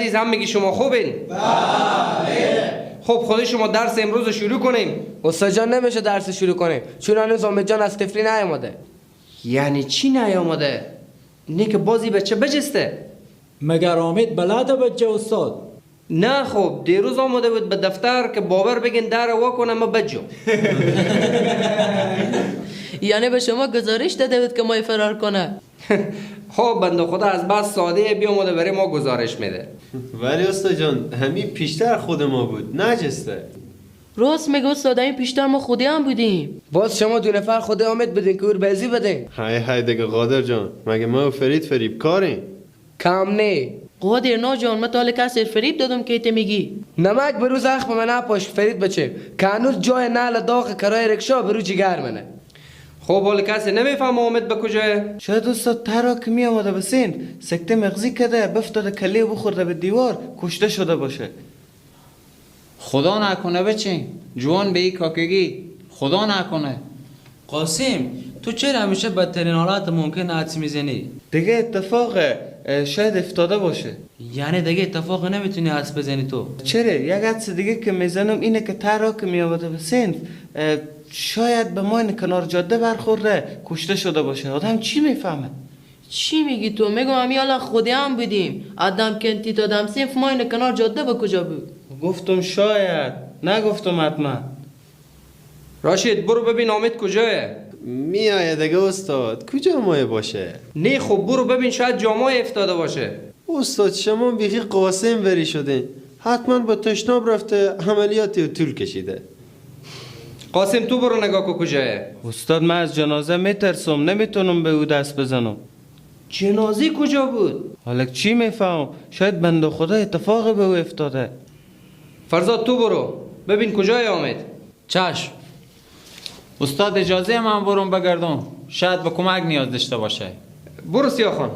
عزیز هم میگی شما خوبین؟ بله. خب خود شما درس امروز شروع کنیم. استاد جان نمیشه درس شروع کنیم چون هنوز امید جان از تفری نیامده. یعنی چی نیامده؟ نه که بازی بچه بجسته. مگر امید بلده بچه استاد؟ نه خب دیروز آمده بود به دفتر که باور بگین در وا کنم ما بجو. یعنی به شما گزارش داده بود که ما فرار کنه؟ خب بنده خدا از بس ساده بیامده برای ما گزارش میده. ولی استاد جان همین پیشتر خود ما بود نجسته. راست میگه استاد این پیشتر ما خودی هم بودیم. باز شما دو نفر خود امید بدین که اور بیزی بدین. های دیگه قادر جان مگه ما و فرید فریب کاریم؟ کم نه. قادر نا جان من تاله کسی فریب دادم که ایت میگی. نمک برو زخم من نپاش فرید بچه که هنوز جای نعل داغ کرای رکشا برو جگر منه. خب حالا کسی نمیفهمه امید به کجاه؟ شاید استاد ترا که می آمده به سین سکته مغزی کرده بفتاده کله بخورده به دیوار کشته شده باشه. خدا نکنه بچه جوان به این کاکگی خدا نکنه. قاسم تو چرا همیشه بدترین حالات ممکن حدس میزنی؟ دیگه اتفاقه شاید افتاده باشه. یعنی دیگه اتفاق نمیتونی حدس بزنی تو؟ چرا یک حدس دیگه که میزنم اینه که ترا که می آمده به سین شاید به ما این کنار جاده برخورده کشته شده باشه. آدم چی میفهمه؟ چی میگی تو؟ میگم همی حالا خودی هم بودیم. آدم کنتی تا دم سیف ما این کنار جاده به کجا بود؟ گفتم شاید نگفتم حتما. راشد برو ببین امید کجاه. میایه دیگه استاد کجا مایه باشه؟ نه خب برو ببین شاید جامعه افتاده باشه. استاد شما بیخی قاسم وری شده حتما با تشناب رفته عملیاتی رو طول کشیده. قاسم تو برو نگاه کن کجاه. استاد من از جنازه میترسم نمیتونم به او دست بزنم. جنازه کجا بود؟ حالا چی میفهم؟ شاید بنده خدا اتفاقی به او افتاده. فرزاد تو برو ببین کجای امید. چشم. استاد اجازه من برم بگردم شاید به کمک نیاز داشته باشه. برو سیاخان.